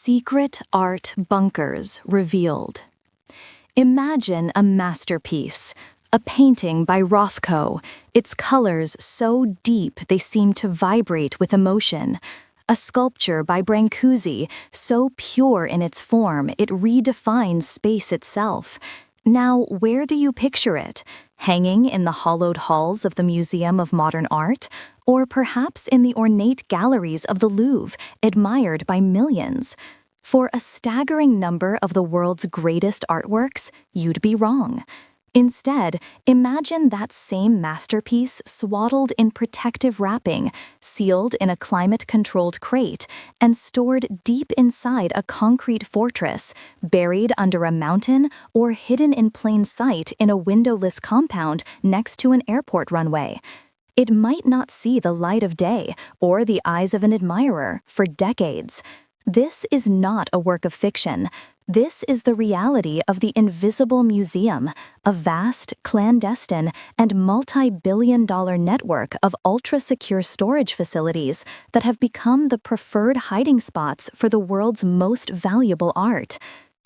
Secret art bunkers revealed. Imagine a masterpiece, a painting by Rothko, its colors so deep they seem to vibrate with emotion. A sculpture by Brancusi, so pure in its form it redefines space itself. Now, where do you picture it? Hanging in the hollowed halls of the Museum of Modern Art? Or perhaps in the ornate galleries of the Louvre, admired by millions? For a staggering number of the world's greatest artworks, you'd be wrong. Instead, imagine that same masterpiece swaddled in protective wrapping, sealed in a climate-controlled crate, and stored deep inside a concrete fortress, buried under a mountain or hidden in plain sight in a windowless compound next to an airport runway. It might not see the light of day or the eyes of an admirer for decades. This is not a work of fiction. This is the reality of the Invisible Museum, a vast, clandestine, and multi-billion-dollar network of ultra-secure storage facilities that have become the preferred hiding spots for the world's most valuable art.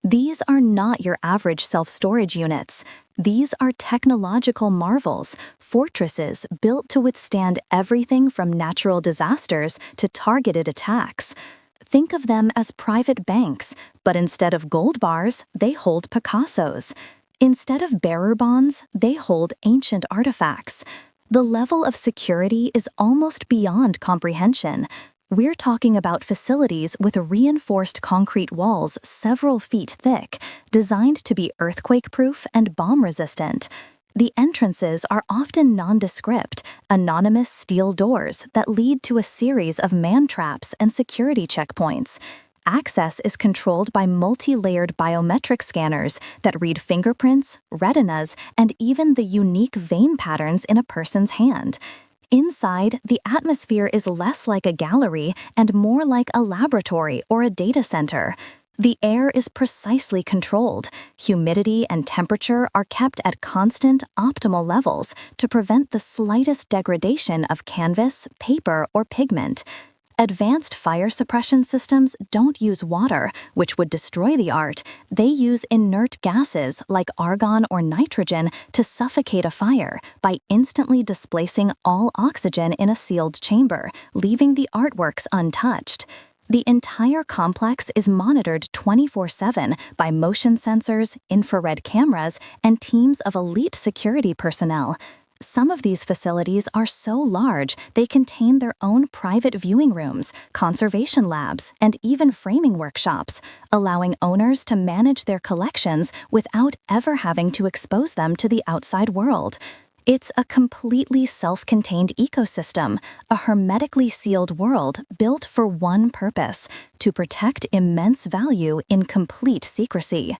These are not your average self-storage units. These are technological marvels, fortresses built to withstand everything from natural disasters to targeted attacks. Think of them as private banks, but instead of gold bars, they hold Picassos. Instead of bearer bonds, they hold ancient artifacts. The level of security is almost beyond comprehension. We're talking about facilities with reinforced concrete walls several feet thick, designed to be earthquake-proof and bomb-resistant. The entrances are often nondescript, anonymous steel doors that lead to a series of man-traps and security checkpoints. Access is controlled by multi-layered biometric scanners that read fingerprints, retinas, and even the unique vein patterns in a person's hand. Inside, the atmosphere is less like a gallery and more like a laboratory or a data center. The air is precisely controlled. Humidity and temperature are kept at constant, optimal levels to prevent the slightest degradation of canvas, paper, or pigment. Advanced fire suppression systems don't use water, which would destroy the art. They use inert gases like argon or nitrogen to suffocate a fire by instantly displacing all oxygen in a sealed chamber, leaving the artworks untouched. The entire complex is monitored 24/7 by motion sensors, infrared cameras, and teams of elite security personnel. Some of these facilities are so large they contain their own private viewing rooms, conservation labs, and even framing workshops, allowing owners to manage their collections without ever having to expose them to the outside world. It's a completely self-contained ecosystem, a hermetically sealed world built for one purpose: to protect immense value in complete secrecy.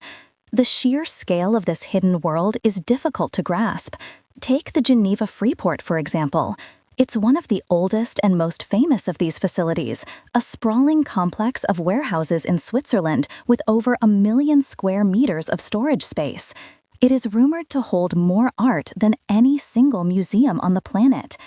The sheer scale of this hidden world is difficult to grasp. Take the Geneva Freeport, for example. It's one of the oldest and most famous of these facilities, a sprawling complex of warehouses in Switzerland with over 1 million square meters of storage space. It is rumored to hold more art than any single museum on the planet.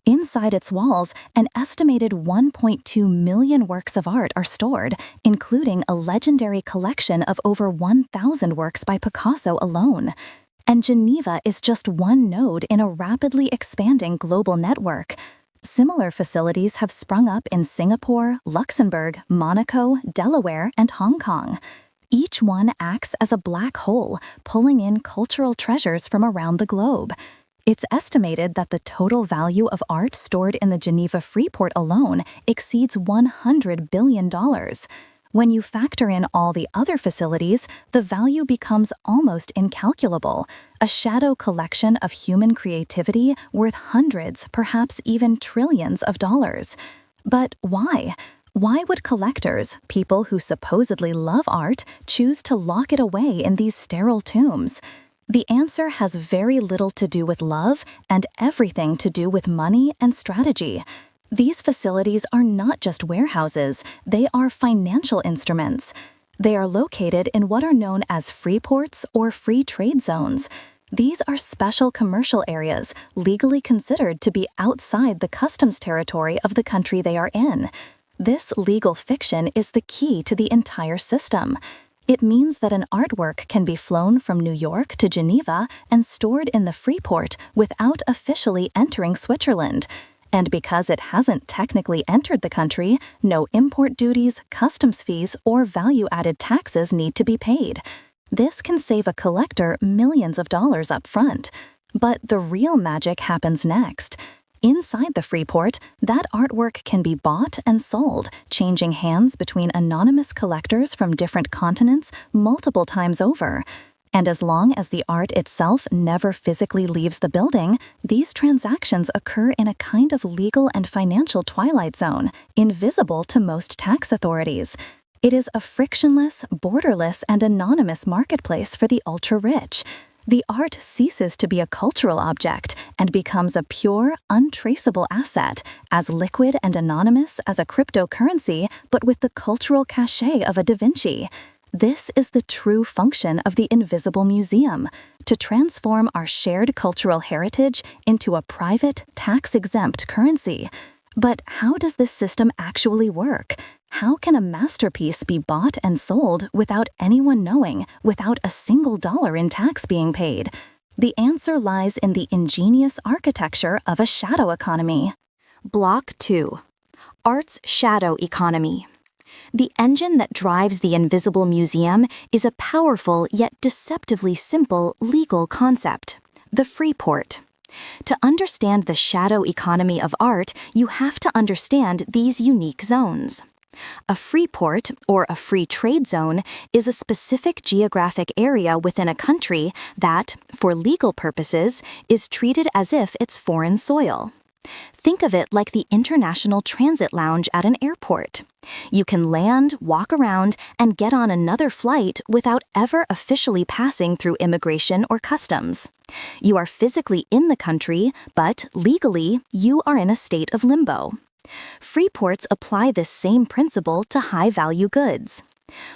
Inside its walls, an estimated 1.2 million works of art are stored, including a legendary collection of over 1,000 works by Picasso alone. And Geneva is just one node in a rapidly expanding global network. Similar facilities have sprung up in Singapore, Luxembourg, Monaco, Delaware, and Hong Kong. Each one acts as a black hole, pulling in cultural treasures from around the globe. It's estimated that the total value of art stored in the Geneva Freeport alone exceeds $100 billion. When you factor in all the other facilities, the value becomes almost incalculable, a shadow collection of human creativity worth hundreds, perhaps even trillions of dollars. But why? Why would collectors, people who supposedly love art, choose to lock it away in these sterile tombs? The answer has very little to do with love and everything to do with money and strategy. These facilities are not just warehouses, they are financial instruments. They are located in what are known as Freeports or free trade zones. These are special commercial areas legally considered to be outside the customs territory of the country they are in. This legal fiction is the key to the entire system. It means that an artwork can be flown from New York to Geneva and stored in the Freeport without officially entering Switzerland. And because it hasn't technically entered the country, no import duties, customs fees, or value-added taxes need to be paid. This can save a collector millions of dollars up front. But the real magic happens next. Inside the Freeport, that artwork can be bought and sold, changing hands between anonymous collectors from different continents multiple times over. And as long as the art itself never physically leaves the building, these transactions occur in a kind of legal and financial twilight zone, invisible to most tax authorities. It is a frictionless, borderless, and anonymous marketplace for the ultra-rich. The art ceases to be a cultural object and becomes a pure, untraceable asset, as liquid and anonymous as a cryptocurrency, but with the cultural cachet of a Da Vinci. This is the true function of the invisible museum, to transform our shared cultural heritage into a private, tax-exempt currency. But how does this system actually work? How can a masterpiece be bought and sold without anyone knowing, without a single dollar in tax being paid? The answer lies in the ingenious architecture of a shadow economy. Block 2. Art's shadow economy. The engine that drives the invisible museum is a powerful yet deceptively simple legal concept: the Freeport. To understand the shadow economy of art, you have to understand these unique zones. A free port, or a free trade zone, is a specific geographic area within a country that, for legal purposes, is treated as if it's foreign soil. Think of it like the International Transit Lounge at an airport. You can land, walk around, and get on another flight without ever officially passing through immigration or customs. You are physically in the country, but legally, you are in a state of limbo. Freeports apply this same principle to high-value goods.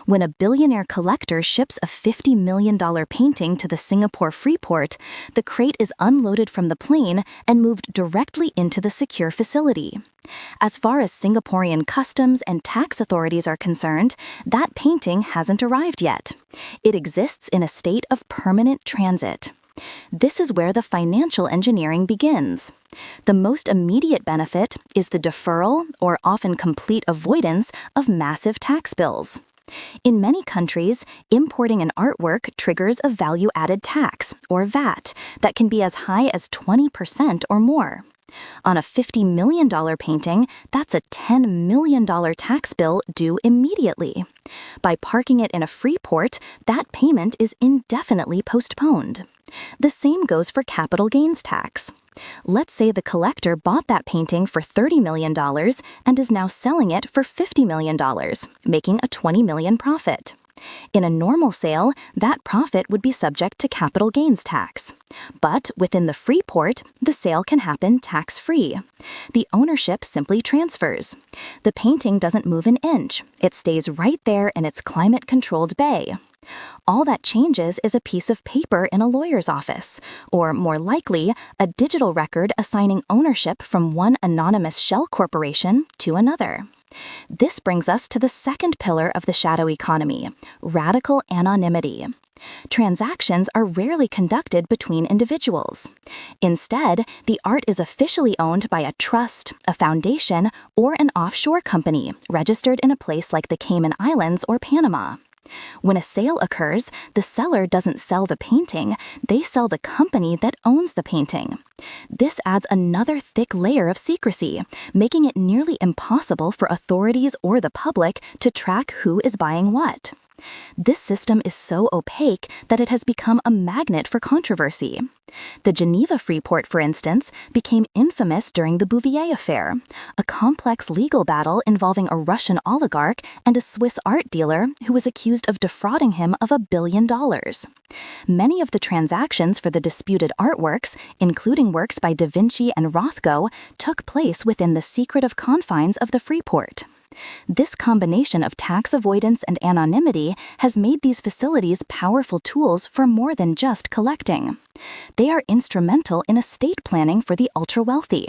When a billionaire collector ships a $50 million painting to the Singapore Freeport, the crate is unloaded from the plane and moved directly into the secure facility. As far as Singaporean customs and tax authorities are concerned, that painting hasn't arrived yet. It exists in a state of permanent transit. This is where the financial engineering begins. The most immediate benefit is the deferral, or often complete avoidance, of massive tax bills. In many countries, importing an artwork triggers a value-added tax, or VAT, that can be as high as 20% or more. On a $50 million painting, that's a $10 million tax bill due immediately. By parking it in a free port, that payment is indefinitely postponed. The same goes for capital gains tax. Let's say the collector bought that painting for $30 million and is now selling it for $50 million, making a $20 million profit. In a normal sale, that profit would be subject to capital gains tax. But within the free port, the sale can happen tax-free. The ownership simply transfers. The painting doesn't move an inch. It stays right there in its climate-controlled bay. All that changes is a piece of paper in a lawyer's office, or more likely, a digital record assigning ownership from one anonymous shell corporation to another. This brings us to the second pillar of the shadow economy: radical anonymity. Transactions are rarely conducted between individuals. Instead, the art is officially owned by a trust, a foundation, or an offshore company registered in a place like the Cayman Islands or Panama. When a sale occurs, the seller doesn't sell the painting, they sell the company that owns the painting. This adds another thick layer of secrecy, making it nearly impossible for authorities or the public to track who is buying what. This system is so opaque that it has become a magnet for controversy. The Geneva Freeport, for instance, became infamous during the Bouvier affair, a complex legal battle involving a Russian oligarch and a Swiss art dealer who was accused of defrauding him of $1 billion. Many of the transactions for the disputed artworks, including works by Da Vinci and Rothko, took place within the secretive confines of the Freeport. This combination of tax avoidance and anonymity has made these facilities powerful tools for more than just collecting. They are instrumental in estate planning for the ultra-wealthy.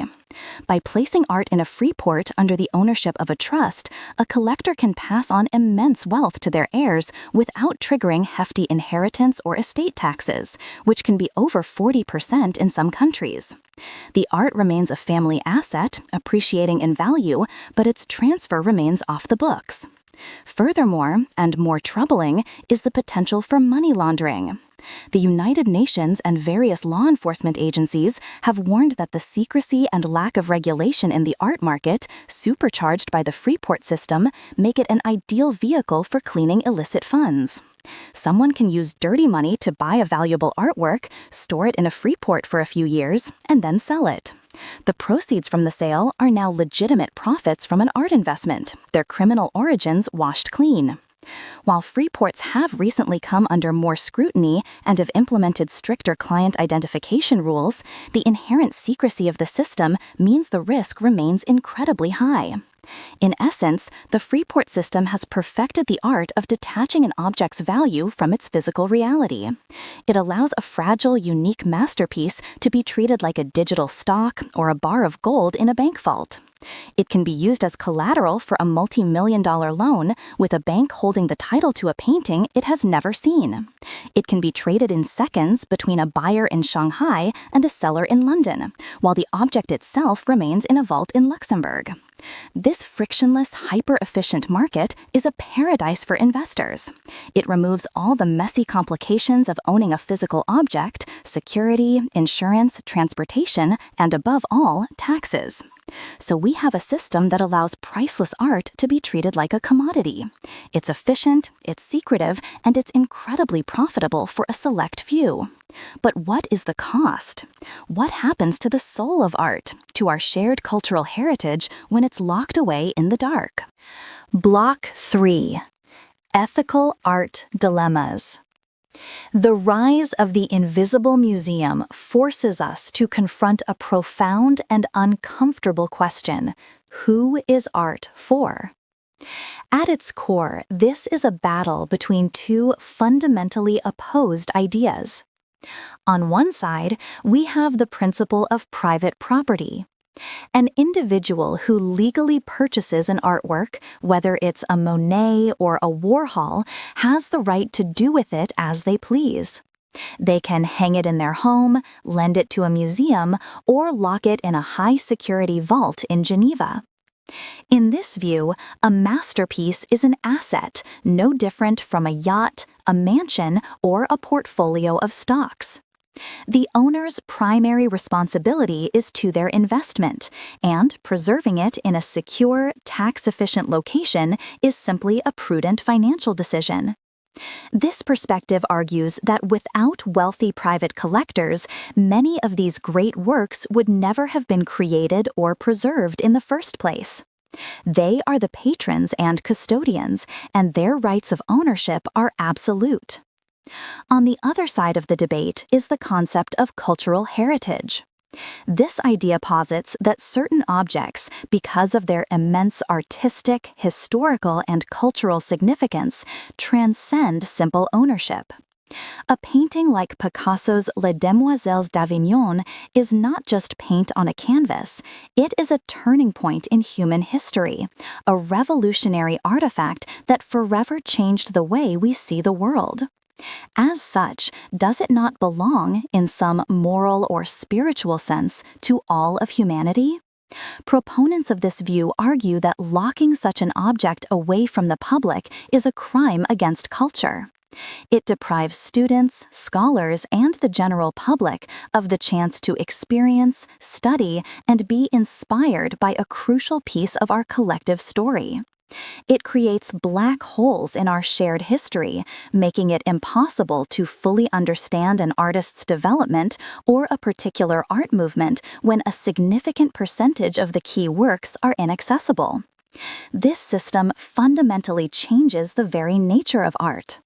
By placing art in a Freeport under the ownership of a trust, a collector can pass on immense wealth to their heirs without triggering hefty inheritance or estate taxes, which can be over 40% in some countries. The art remains a family asset, appreciating in value, but its transfer remains off the books. Furthermore, and more troubling, is the potential for money laundering. The United Nations and various law enforcement agencies have warned that the secrecy and lack of regulation in the art market, supercharged by the Freeport system, make it an ideal vehicle for cleaning illicit funds. Someone can use dirty money to buy a valuable artwork, store it in a Freeport for a few years, and then sell it. The proceeds from the sale are now legitimate profits from an art investment, their criminal origins washed clean. While Freeports have recently come under more scrutiny and have implemented stricter client identification rules, the inherent secrecy of the system means the risk remains incredibly high. In essence, the Freeport system has perfected the art of detaching an object's value from its physical reality. It allows a fragile, unique masterpiece to be treated like a digital stock or a bar of gold in a bank vault. It can be used as collateral for a multi-million-dollar loan, with a bank holding the title to a painting it has never seen. It can be traded in seconds between a buyer in Shanghai and a seller in London, while the object itself remains in a vault in Luxembourg. This frictionless, hyper-efficient market is a paradise for investors. It removes all the messy complications of owning a physical object, security, insurance, transportation, and above all, taxes. So we have a system that allows priceless art to be treated like a commodity. It's efficient, it's secretive, and it's incredibly profitable for a select few. But what is the cost? What happens to the soul of art, to our shared cultural heritage when it's locked away in the dark? Block 3. Ethical Art Dilemmas. The rise of the invisible museum forces us to confront a profound and uncomfortable question: who is art for? At its core, this is a battle between two fundamentally opposed ideas. On one side, we have the principle of private property. An individual who legally purchases an artwork, whether it's a Monet or a Warhol, has the right to do with it as they please. They can hang it in their home, lend it to a museum, or lock it in a high-security vault in Geneva. In this view, a masterpiece is an asset, no different from a yacht, a mansion, or a portfolio of stocks. The owner's primary responsibility is to their investment, and preserving it in a secure, tax-efficient location is simply a prudent financial decision. This perspective argues that without wealthy private collectors, many of these great works would never have been created or preserved in the first place. They are the patrons and custodians, and their rights of ownership are absolute. On the other side of the debate is the concept of cultural heritage. This idea posits that certain objects, because of their immense artistic, historical, and cultural significance, transcend simple ownership. A painting like Picasso's Les Demoiselles d'Avignon is not just paint on a canvas, it is a turning point in human history, a revolutionary artifact that forever changed the way we see the world. As such, does it not belong, in some moral or spiritual sense, to all of humanity? Proponents of this view argue that locking such an object away from the public is a crime against culture. It deprives students, scholars, and the general public of the chance to experience, study, and be inspired by a crucial piece of our collective story. It creates black holes in our shared history, making it impossible to fully understand an artist's development or a particular art movement when a significant percentage of the key works are inaccessible. This system fundamentally changes the very nature of art.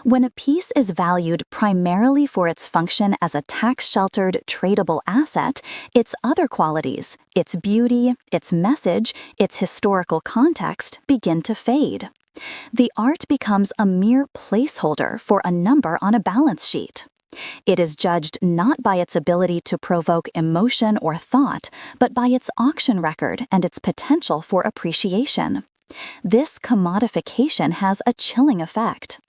When a piece is valued primarily for its function as a tax-sheltered, tradable asset, its other qualities, its beauty, its message, its historical context begin to fade. The art becomes a mere placeholder for a number on a balance sheet. It is judged not by its ability to provoke emotion or thought, but by its auction record and its potential for appreciation. This commodification has a chilling effect.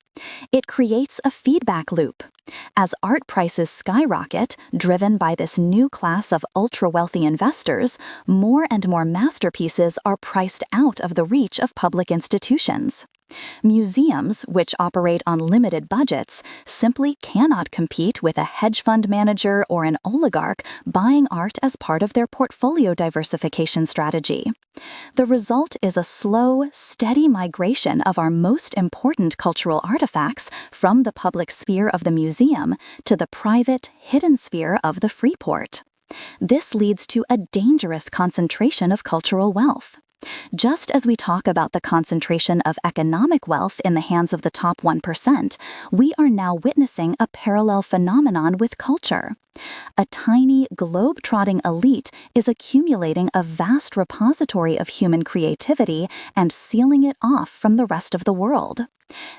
It creates a feedback loop. As art prices skyrocket, driven by this new class of ultra-wealthy investors, more and more masterpieces are priced out of the reach of public institutions. Museums, which operate on limited budgets, simply cannot compete with a hedge fund manager or an oligarch buying art as part of their portfolio diversification strategy. The result is a slow, steady migration of our most important cultural artifacts from the public sphere of the museum to the private, hidden sphere of the Freeport. This leads to a dangerous concentration of cultural wealth. Just as we talk about the concentration of economic wealth in the hands of the top 1%, we are now witnessing a parallel phenomenon with culture. A tiny, globe-trotting elite is accumulating a vast repository of human creativity and sealing it off from the rest of the world.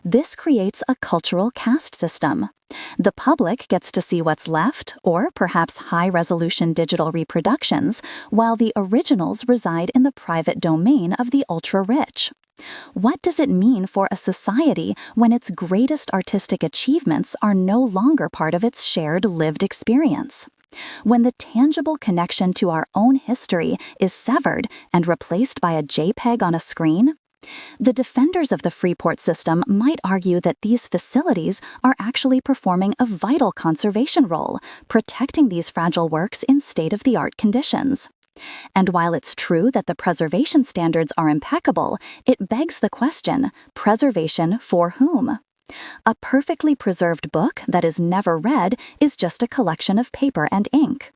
This creates a cultural caste system. The public gets to see what's left, or perhaps high-resolution digital reproductions, while the originals reside in the private domain of the ultra-rich. What does it mean for a society when its greatest artistic achievements are no longer part of its shared lived experience? When the tangible connection to our own history is severed and replaced by a JPEG on a screen? The defenders of the Freeport system might argue that these facilities are actually performing a vital conservation role, protecting these fragile works in state-of-the-art conditions. And while it's true that the preservation standards are impeccable, it begs the question, preservation for whom? A perfectly preserved book that is never read is just a collection of paper and ink.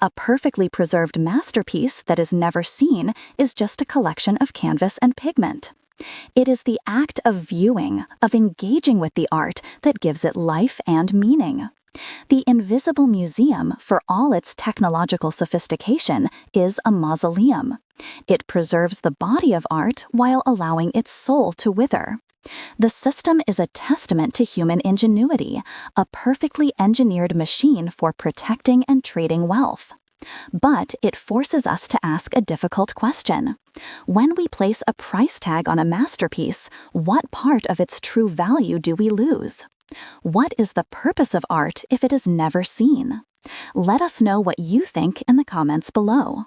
A perfectly preserved masterpiece that is never seen is just a collection of canvas and pigment. It is the act of viewing, of engaging with the art, that gives it life and meaning. The invisible museum, for all its technological sophistication, is a mausoleum. It preserves the body of art while allowing its soul to wither. The system is a testament to human ingenuity, a perfectly engineered machine for protecting and trading wealth. But it forces us to ask a difficult question. When we place a price tag on a masterpiece, what part of its true value do we lose? What is the purpose of art if it is never seen? Let us know what you think in the comments below.